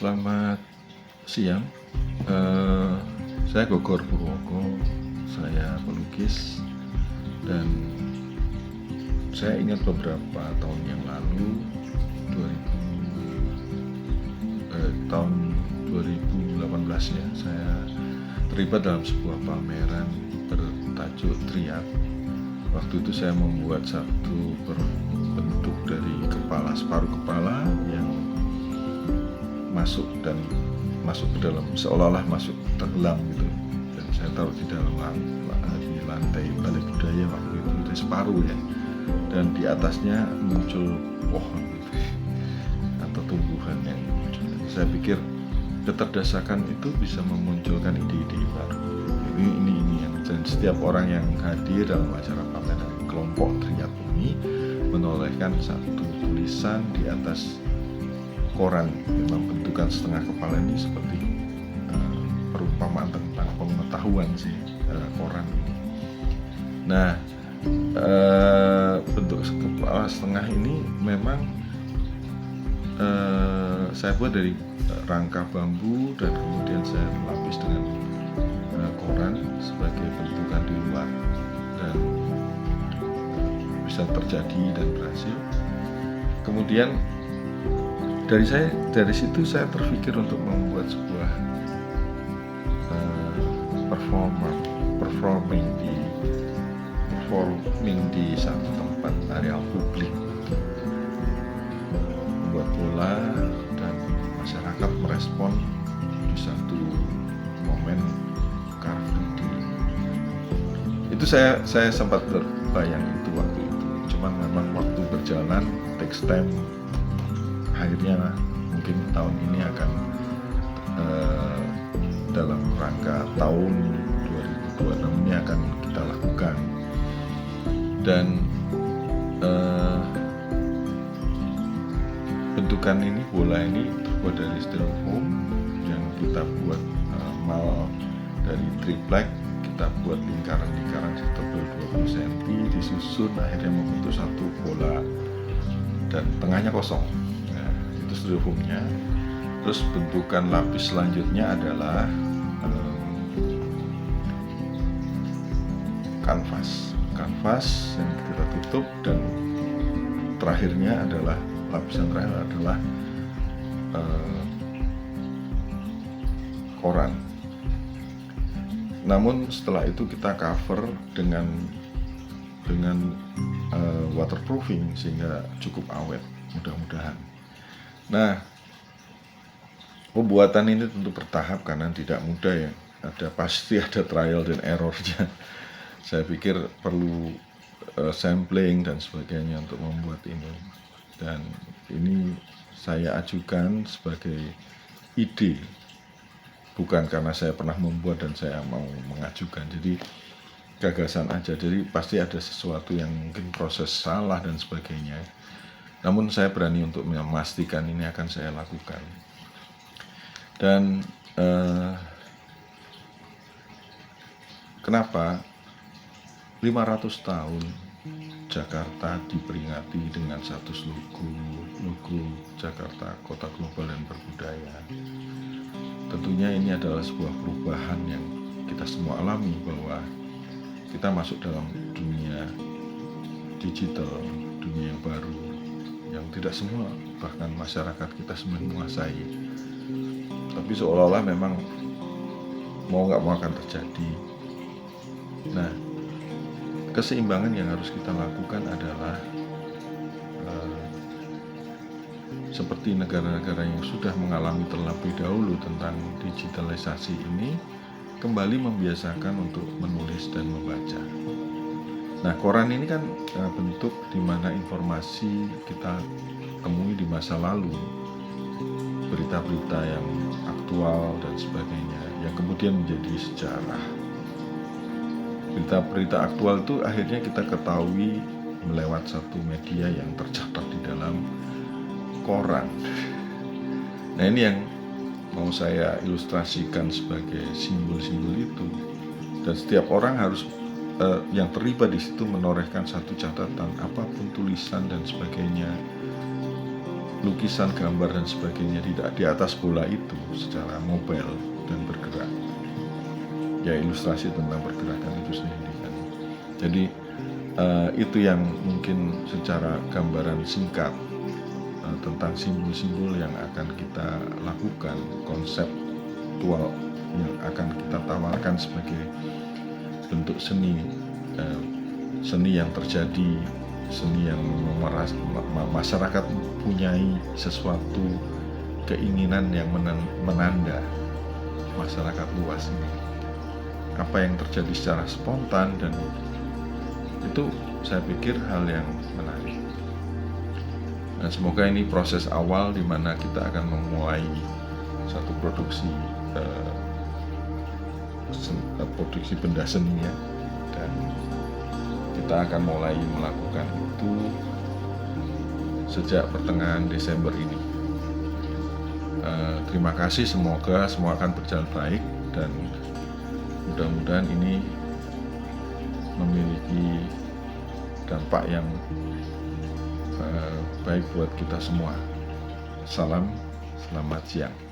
Selamat siang. Eh, saya Gogor Purwoko. Saya pelukis dan saya ingat beberapa tahun yang lalu, 2018 ya, saya terlibat dalam sebuah pameran bertajuk Triad. Waktu itu saya membuat satu bentuk dari separuh kepala yang masuk ke dalam, seolah-olah masuk tenggelam gitu, dan saya taruh di dalam di lantai balai budaya waktu itu, di separuh ya, dan di atasnya muncul pohon gitu, atau tumbuhan yang muncul. Saya pikir keterdesakan itu bisa memunculkan ide-ide baru. Ini yang, dan setiap orang yang hadir dalam acara pameran kelompok Triad ini menolehkan satu tulisan di atas koran. Memang bentukan setengah kepala ini seperti perumpamaan tentang pengetahuan sih, koran ini. Nah, bentuk kepala setengah ini memang saya buat dari rangka bambu, dan kemudian saya lapis dengan koran sebagai bentukan di luar, dan bisa terjadi dan berhasil. Kemudian dari situ saya terpikir untuk membuat sebuah performing di satu tempat area publik, membuat bola dan masyarakat merespon di satu momen Car Free Day. Itu saya sempat terbayang itu waktu itu, cuman memang waktu berjalan, takes time. Akhirnya mungkin tahun ini akan dalam rangka tahun 2026 ini akan kita lakukan. Dan bentukan ini, bola ini terbuat dari styrofoam yang kita buat mal dari triplek. Kita buat lingkaran-lingkaran setebal 20 cm, disusun, akhirnya membentuk satu bola dan tengahnya kosong. Itu styrofoamnya. Terus bentukan lapis selanjutnya adalah kanvas yang kita tutup, dan terakhirnya adalah lapisan terakhir adalah koran. Namun setelah itu kita cover dengan waterproofing sehingga cukup awet, mudah-mudahan. Nah, pembuatan ini tentu bertahap karena tidak mudah ya. Pasti ada trial dan errornya. Saya pikir perlu sampling dan sebagainya untuk membuat ini. Dan ini saya ajukan sebagai ide, bukan karena saya pernah membuat dan saya mau mengajukan. Jadi gagasan aja. Jadi pasti ada sesuatu yang mungkin proses salah dan sebagainya. Namun saya berani untuk memastikan ini akan saya lakukan. Dan kenapa 500 tahun Jakarta diperingati dengan status logo Jakarta Kota Global dan Berbudaya. Tentunya ini adalah sebuah perubahan yang kita semua alami, bahwa kita masuk dalam dunia digital, dunia yang baru, yang tidak semua, bahkan masyarakat kita semua menguasai. Tapi seolah-olah memang mau nggak mau akan terjadi. Nah, keseimbangan yang harus kita lakukan adalah seperti negara-negara yang sudah mengalami terlebih dahulu tentang digitalisasi ini, kembali membiasakan untuk menulis dan membaca. Nah, koran ini kan bentuk di mana informasi kita temui di masa lalu, berita-berita yang aktual dan sebagainya, yang kemudian menjadi sejarah. Berita-berita aktual itu akhirnya kita ketahui melewat satu media yang tercatat di dalam koran. Nah, ini yang mau saya ilustrasikan sebagai simbol-simbol itu. Dan setiap orang harus yang terlibat di situ menorehkan satu catatan, apapun tulisan dan sebagainya, lukisan, gambar dan sebagainya tidak di atas bola itu secara mobile dan bergerak. Ya ilustrasi tentang pergerakan itu sendiri kan. Jadi itu yang mungkin secara gambaran singkat tentang simbol-simbol yang akan kita lakukan, konseptual yang akan kita tawarkan sebagai bentuk seni yang terjadi, seni yang masyarakat mempunyai sesuatu keinginan yang menanda masyarakat luas ini. Apa yang terjadi secara spontan, dan itu saya pikir hal yang menarik. Dan semoga ini proses awal di mana kita akan memulai satu produksi benda seninya, dan kita akan mulai melakukan itu sejak pertengahan Desember ini. Terima kasih, semoga semua akan berjalan baik dan mudah-mudahan ini memiliki dampak yang baik buat kita semua. Salam, selamat siang.